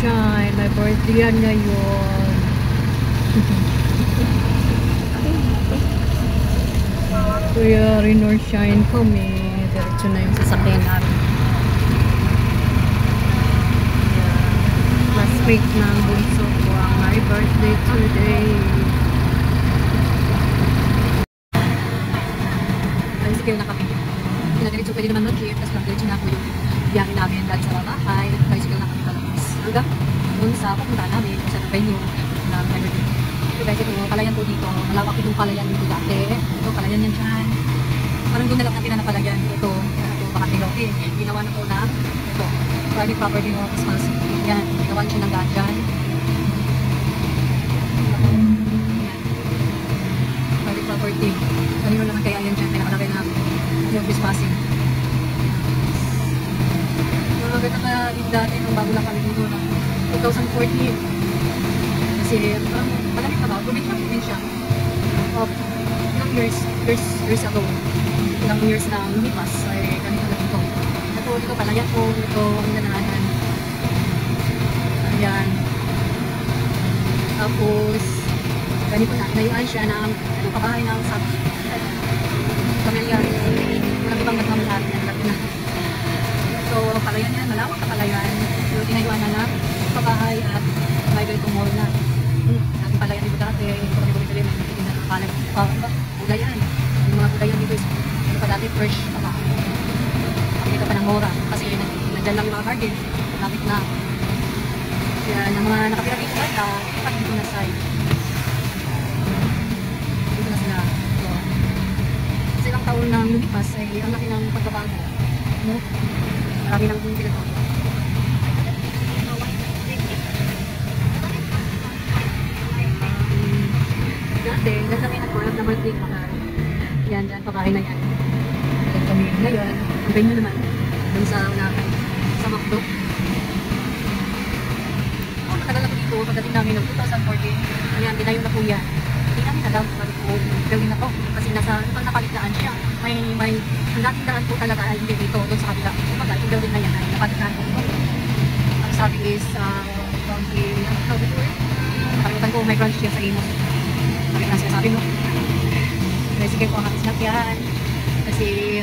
Shine. My birthday yan ngayon. Kuya Rinor Shine kami. Diretso na yung sasakyan namin. Classmate ng bunso ko ang my birthday today. Tricycle na kami. Pinadiretso pwede naman mag-jeep. Tapos diretso na ako yung biyahe namin dahil sa bahay. Tricycle na kami talabas. Hanggang dun sa pupunta namin sa venue na my birthday. So guys, ito, palayan po dito. Malawak itong palayan dito dati. Ito, palayan yan dyan. Parang doon na lang natin na napalayan. Ito, Pakatilo. Ginawa na po na ito. Private property of Christmas. Yan, ginawa siya ng daan dyan. Private property. Kanino naman kaya yan dyan. May nakalagay na yung Christmasing. Mga ganda ka din dati nung bago lang kami dito na 2014. Kasi, malamit na ba? Probinsya. Ilang years ago. Ilang years na lumipas ay ganito na dito. Ito palayan ko. Ito ang nanaanan. Ayan. Tapos, ganito na. Nayuan siya ng kabahay ng pamilya. Walang ibang nagmamahal. So, palayan yan. Malawak na palayan. So, tinayuan na na kabahay at may ganitong mall na. Ating palayan dito dati. Ito kami bumili may nakitin na kalag. Gulayan. Yung mga gulayan dito is ito pa dati fresh. Pakita pa ng mora. Kasi nandyan lang yung mga garden. Lapit na. Kaya ng mga nakapira dito bata, ipat dito na side. Dito na sila. So, sa ilang taon ng lumipas ay ang laki ng pagbabago. No? Marami ng pinagbago. Dati, dyan kami nag-work na birthday mahal. Yan, dyan, pabahay na yan. Dyan kami ngayon. Ang venue naman, dun sa unahan, sa McDo. Matagal na po dito, pagdating namin ng 2014. Ayan, dinayo na po yan. Hindi namin alam kung gawin na po. Kasi nasa napaligdaan siya. May ang dating daan po talaga ay hindi dito, doon sa kabila. Kumbaga, yung gawin na yan ay napaligdaan po. Ang sabi is, nakalimutan ko, may branch siya sa Amos. Sabi na sinasabi mo. Sige po ang aking sinakyan. Kasi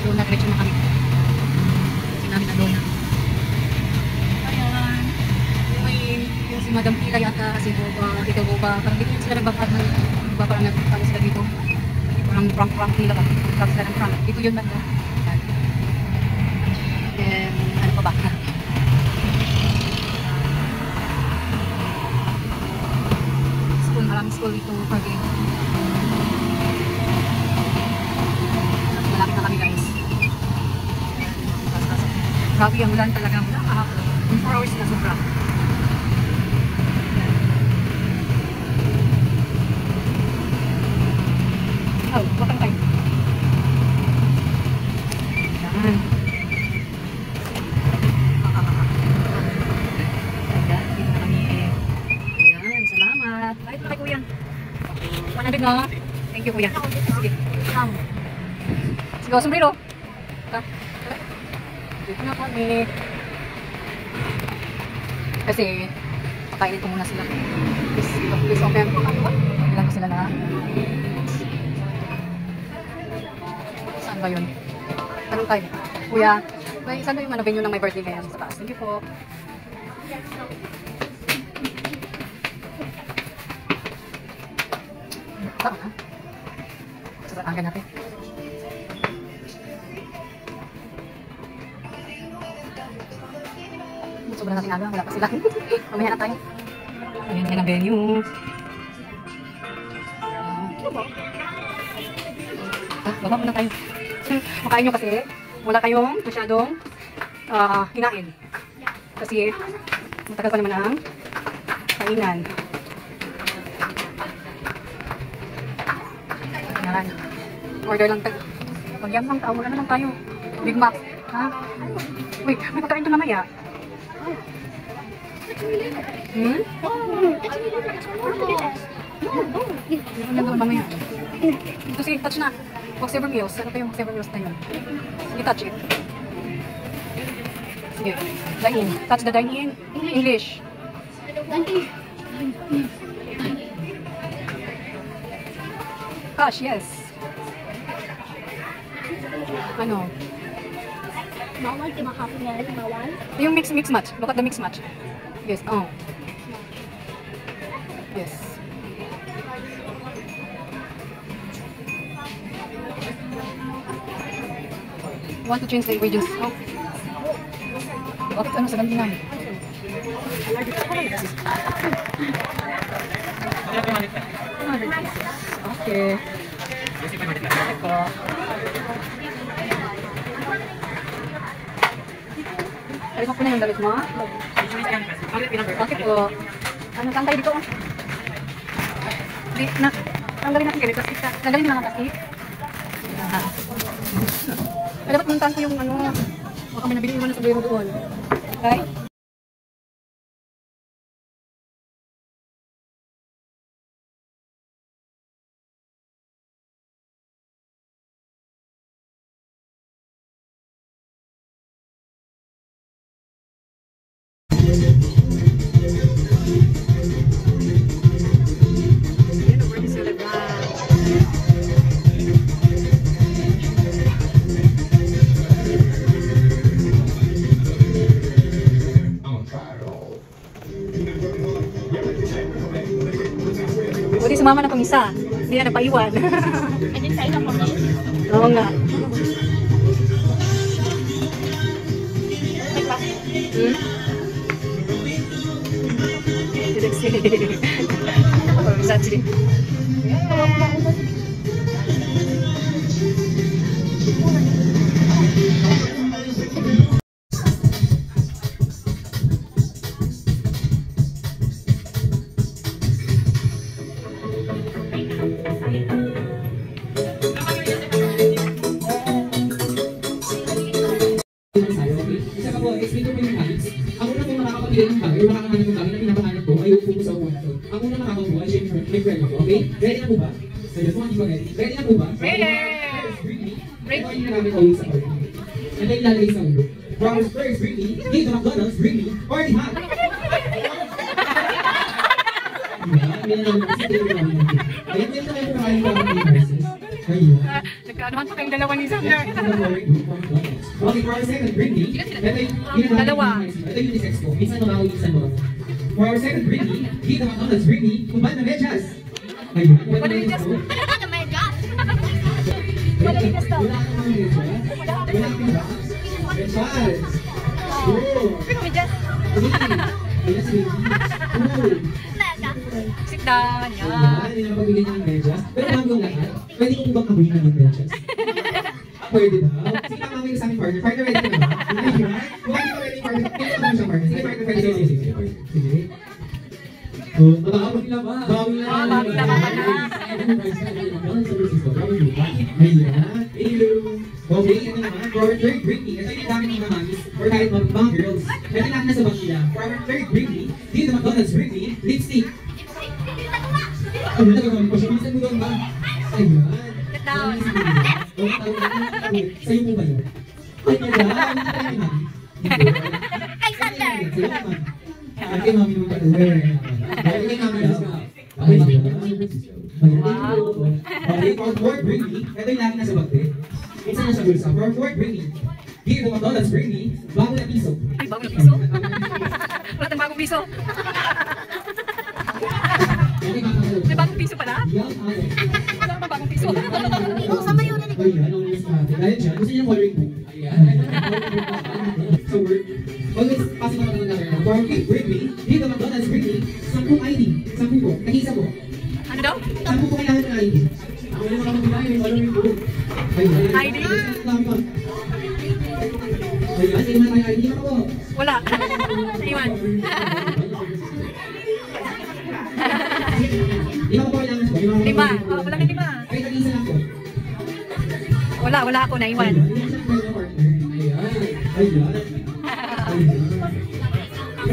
doon na diretso na kami. Kasi namin na doon na. Ayan. Yung si Madam Pila yata, si Boba, ikaw Boba. Parang dito sila nagbabad ng iba, parang nagpapalo sila dito. Parang prank nila ba? Prank sila ng prank. Dito yun banda. Then, ano pa ba? Maraming school dito per game. Malapit na kami guys. Grabe ang ulan talaga mula kahapon. 4 hours na sobra. Oh, bakang tayo. Yan. Kahit na kay kuya. 100 na. Thank you kuya. Sige. Sige, sombrero. Dito na kami. Kasi, pakainin ko muna sila. Please open. Ilan ko sila na. Saan ba yun? Tanong tayo. Kuya, saan ba yung venue ng my birthday ngayon sa taas? Thank you po. Tama na. Sobrang aga natin. Sobrang natin aga. Wala pa sila. Mamaya na tayo. Ayan, yan ang venue. Baba muna tayo. Makain nyo kasi wala kayong masyadong hinain. Kasi matagal pa naman ang kainan. Yan. Order lang tayo. Pag-yam lang tao, wala na lang tayo. Big Mac. Ha? Wait, may pagkain ito mamaya. Hmm? Meron lang naman mamaya. Ito sige, touch na. Mag-saver meals. Ano pa yung mag-saver meals na yun? Sige, touch it. Sige. Dine in. Touch the dine in. English. Gosh, yes. Ano? Bawal, timakapin nga rin, bawal. Yung mix match. Look at the mix match. Yes, oh. Yes. Want to change the ingredients? Oh. Bakit ano sa ganti namin? Okay. Eko. Ay, ko na yung damit mo? Bakit po? Ano, saan tayo dito? Di, na, tanggalin natin kayo. Tanggalin lang ang plastic. Ay, dapat muntahan ko yung ano, baka may nabili mo na sa buhay mo doon. Okay? Buti sumama na kung isa. Hindi na napaiwan. And then sa'yo lang kami. Oo nga. Exactly. Isa pa po, explain ko po yung habits. Ako na po makakapagpili ng bagay, makakahanap ng bagay na pinapangarap ko ay upo sa upo na to. Ang una makakakuha ay syempre may friend ako, okay? Ready na po ba? So yun, kung hindi ba ready? Ready na po ba? Ready! Ito yung nagamit ko yung sa order. Ito yung lalagay sa ulo. Flowers first, bring me. Give the McDonald's, bring me. Party hot! Hindi na naman kasi tayo namin. Ayun, meron na kayo kumakain pa ng verses. Ayun. Nagkaanuhan pa kayong dalawa ni Sander. Okay, for our second bring me. Dalawa. Ito yung unisex ko. Minsan makakunisan mo. For our second bring me, give the McDonald's, bring me. Kumbal na medyas. Ayun. Kumbal na medyas. Ano, medyas? Wala yung gusto. Wala kang mga medyas. Wala kang medyas. Medyas. Pero medyas. Medyas, baby. Sit down. Yan. Yan ang pagbigay niya ng medyas. Pero bago ang lahat, pwede ko bang abuhin ng medyas? Pwede daw. Sige lang kami sa aking partner. Partner, ready ka na ba? Hindi ba? Kung hindi ka ready, partner. Kaya naman siya, partner. Sige, partner, pwede. Sige. Oh, mabawi na ba? Bawi na. Bawi na ba na? Ayan. Hello. Okay, ito naman. For our third breaking, ito yung dami ng mga mamis or kahit mga girls. Ito natin nasa bang nila. For our third breaking, dito sa McDonald's breaking, lipstick. Ano na gagawin ko? Bilisan mo doon ba? Ayan. Sit down. Sa'yo mo ba yun? Ay, madam. Kay Sander. Ay, kay mami mo ba? Ay, kay mami daw. Ay, wow. Okay, for fourth bringing, ito yung lagi nasa bagte. Isa na sa bulsa. For fourth bringing, here the McDonald's bringing, bago na piso. Ay, bagong piso? Wala tayong bagong piso. May bagong piso pala? Wala pa bagong piso. Ikaw, sama yun na Ayan, ang list natin. Dahil dyan, gusto niyo yung coloring book. Ayan. So, we're always passing on the camera. For our fifth bringing, here the McDonald's bringing, 10 ID. 10 po. Nakisa po. Ano daw? 10 po kailangan ng ID. Ako yung makakabigay yung coloring book. Ayan. ID? Ayan, hindi naman tayo ID na po. Wala. Iwan. Lima po kailangan po. Lima. Oh, wala kang lima. Ay, nag-isa lang po. Wala ako. Naiwan.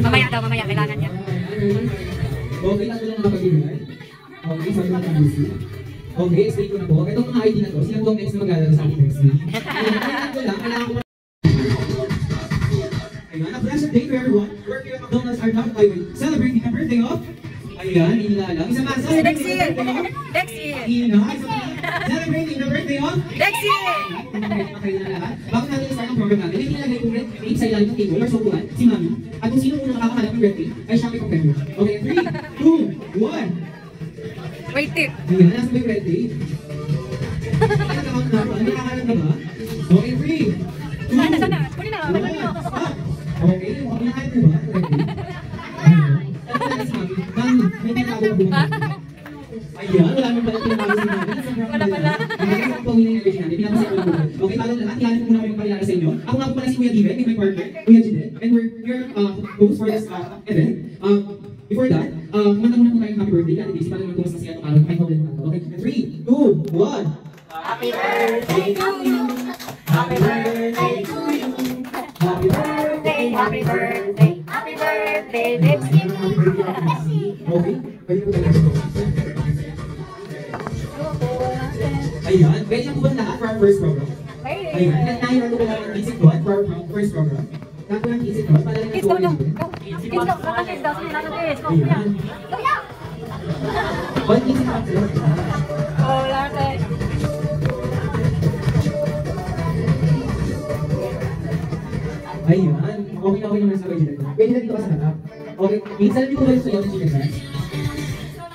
Mamaya. Kailangan niya. Okay, tato lang nakapag-ibigay. Okay, sabi na ng busy. Okay, explain ko na po. Itong mga ID na to, sila po ang next na mag-alala sa akin next week. Kailangan ko lang, kailangan ko birthday to everyone. Birthday of McDonald's are not celebrating the birthday of... Ayan, inilalang. Isa pa, Dexy! celebrating the birthday of... Dexy! Ina, isa pa. Celebrating the birthday of... Dexy! Kayo na lahat. Bago natin i-start ang program natin, may nilagay kong red tape sa ilalim ng table or sopuan, si Mami. At kung sino muna makakahanap ng birthday, ay siya may pang-premyo. Okay, 3, 2, 1. Wait, tip. Ayan, nasa may red tape. Nakakaroon na ako. Nakakaroon ka ba? Okay, 3, 2, Sana. Kunin na. Wala nyo. stop. Okay, nakakaroon mo ba? Red tape. Ayan. Ano na si Mami? Mami, may tinawag mo. Ayan, wala naman pala tinawag si Mami. Wala pala. Pawin na yung energy natin. Pinapasaya ko lang. Okay, bago lahat, ihanin ko muna yung pakilala sa inyo. Ako nga po pala si Kuya Diven, with my partner, Kuya Jidel. And we're host for this event. Before that, kumanta muna po tayong happy birthday. Ate Daisy, para naman kung mas masaya itong araw. Kahit mabalik natin. Okay, 3, 2, 1. Happy birthday to you. Happy birthday to you. Happy birthday, Happy birthday. Happy birthday, Dexy. Okay, pwede po tayo gusto. Ayan, pwede po ba lahat for our first program? Ayan, nahihirap ko lang ng Kids Squad for our first program. Lahat ko ng Kids Squad, para lang Kids daw daw. Kids daw. Baka kids daw. Sige natin kids. Ayan. One Kids Squad sila. Oh, lahat. Ayan, okay na naman sa budget ko. Pwede na dito ka sa harap. Okay, kids, alam niyo po ba yung sayaw ng chicken dance?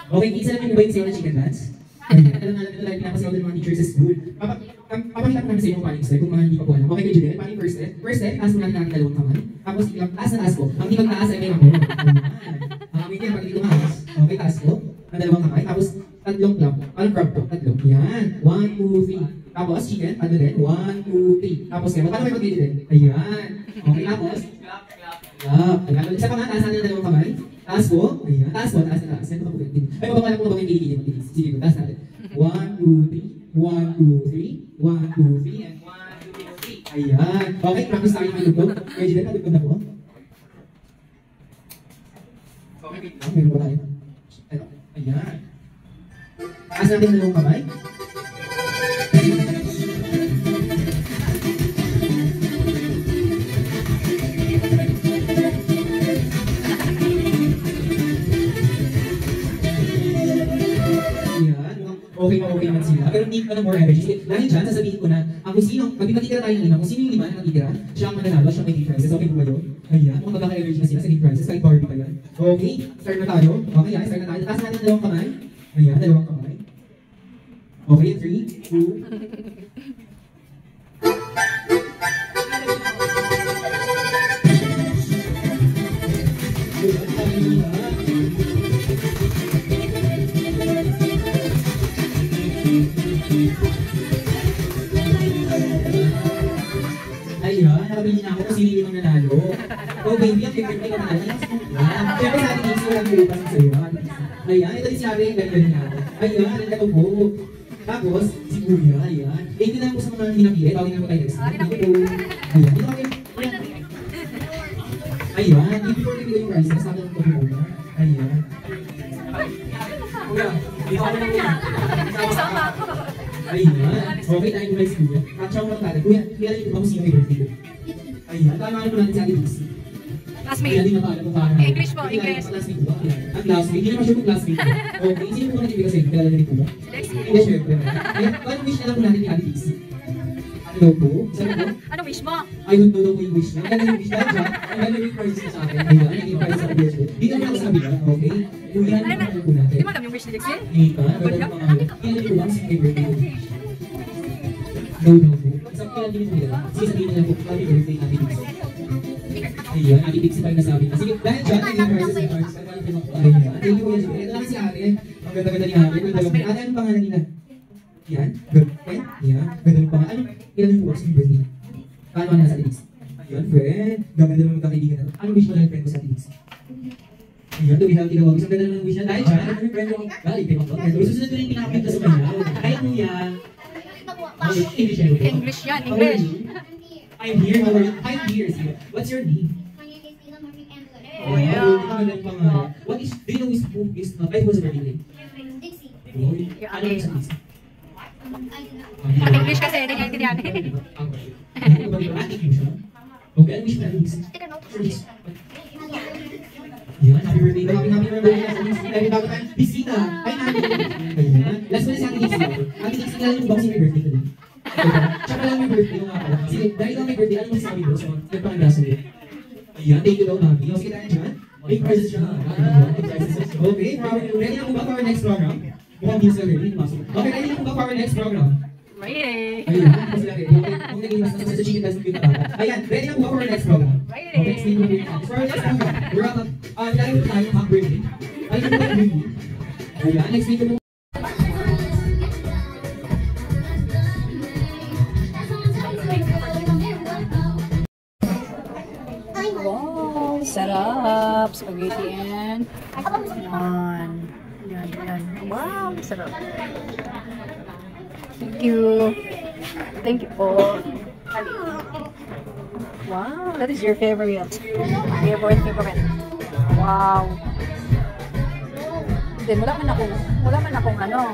Okay, kids, alam niyo ba yung sayaw ng chicken dance? Ayan, alam na ito lang pinapasayaw ng mga teachers sa school. Papakita ko namin sa inyo kung paano yung step, kung mga hindi pa po alam. Okay, medyo din, paano yung first step? First step, taas mo natin natin dalawang kamay. Tapos, taas na taas ko. Ang di magtaas ay may ako. Ayan. Wait yan, pag dito maas. Okay, taas ko. Ang dalawang kamay. Tapos, tatlong clap. Anong crab to? Tatlong. Yan. 1, 2, 3. Tapos, chicken. Ano din? 1, 2, 3. Tapos, kaya, paano kayo mag-video din? Ayan. Okay, tapos, clap. Ayan. Isa pa nga, taas natin ang dalawang kamay. Taas ko. Ayan. Taas ko. Taas na taas. Ito pa po. Ay, mababala ko na ba yung kilikili? Sige, taas natin. 1, 2, 3. 1, 2, 3. 1, 2, 3. And 1, 2, 3. Ayan. Okay, practice tayo ng lugtog. Medyo din, lugtog na po. Okay, wait lang. Meron pa tayo. Ito. Ayan. Taas natin ang dalawang kamay. Okay na okay man sila. Pero need ka ng more energy. Dahil dyan, sasabihin ko na, kung sino, magtitira tayo ng lima, kung sino yung lima na natitira, siya ang mananalo, siya ang may differences. Okay po ba yun? Ayan, kung magkaka-energy na sila sa differences, kahit Barbie pa yan. Okay, start na tayo. Okay, yan, start na tayo. Taas natin dalawang kamay. Ayan, dalawang kamay. Okay, 3, 2, 1. Ayan, nakabili na ako kung sino yung nanalo. Oh baby, ang favorite ko na natin. Siyempre sa ating easy, walang pilipas sa iyo. Ayan, ito din si Ate, ganyan na ako. Ayan, ito po. Tapos, si Kuya, ayan. Thank you na po sa mga hindi napili. Tawagin na po tayo next. Thank you po. Ayan, ito kami. Ayan, before nabigay yung prices, sa akin po muna. Ayan. Kuya, dito kami na kuya. Ayan. Okay, tayo guys kuya. At siya ko magkala. Kuya, kilala niyo ba kung sino may birthday? Ayan, tama na po natin si Ate Lucy. Classmate. Kaya di na pala kung paano. English po, English. Classmate po. Ang classmate. Hindi naman siya kung classmate po. Okay, sino po natin kasi? Kilala niyo po ba? Dexy. Hindi, syempre. Ayan, paano wish na lang po natin ni Ate Lucy? Ano daw po? Sabi po? Ano wish mo? I don't know daw po yung wish niya. Ang ganda yung wish niya dyan. Ang ganda yung prices niya sa akin. Ayan, naging prices sa PSB. Dito naman ako sabi ka, okay? Kuya, ano naman po natin? Di mo alam yung wish ni Dexy? Hindi pa, ganda yung mga kilala niyo po ba ang sino may birthday? No, no po. Sa kilala niyo po nila. Sige, sabihin niyo lang po, happy birthday, Ate Lucy. Ayan, Ate Dixie pa rin nasabi na. Sige, dahil dyan, naging prices ng cards. Ayan, thank you po yan. Ito lang si Ate. Ang ganda-ganda ni Ate. Ate, anong pangalan nila? Yan, good. Yan, ganda ng pangalan. Ilan yung bukas yung birthday? Paano ka nasa Ate Dixie? Ayan, friend. Gaganda naman magkakaibigan na. Anong wish mo lang friend ko sa Ate Dixie? Ayan, to be healthy na wag. Isang ganda naman ng wish niya. Dahil dyan, ano yung friend ko? Galing, kay Makot. Susunod ko rin pinakapit sa kanya. Kaya mo yan. English yan. English yan, English. I'm here. How are you? 5 years. What's your name? Oh, yeah. What is, do you know his book is, ay, what's her name? Ano yung sa Dixie? English kasi, hindi niya intindihan. Ano ba yung ating siya? Okay, ano wish mo na Luis? Yan, happy birthday. Happy birthday na sa Luis. Dahil bago tayo, bisita. Ay, natin. Ayan. Last one sa ating bisita. Ating bisita lang yung box may birthday ko din. Tsaka lang may birthday yung nga pala. Sige, dahil lang may birthday, ano mo sabi mo? So, nagpakagasa ulit. Ayan, thank you daw, Mami. O, sige tayo dyan. May prizes siya. Okay, ready na po ba for our next program? Mukhang busy already. Okay, ready na po ba for our next program? Ready. Ayan, kasi lang eh. Kung naging mas nasa chicken dance yung pinaka. Ayan, ready na po ba for our next program? Ready. Okay, stay tuned natin. For our next program, we're up. Lalo po tayo, happy birthday. Ayan po tayo, birthday. Ayan, next week po. Wow, sarap. Spaghetti and yan. Yan. Wow, sarap. Thank you. Thank you po. Wow, that is your favorite. Favorite. Wow. Then wala man akong ano,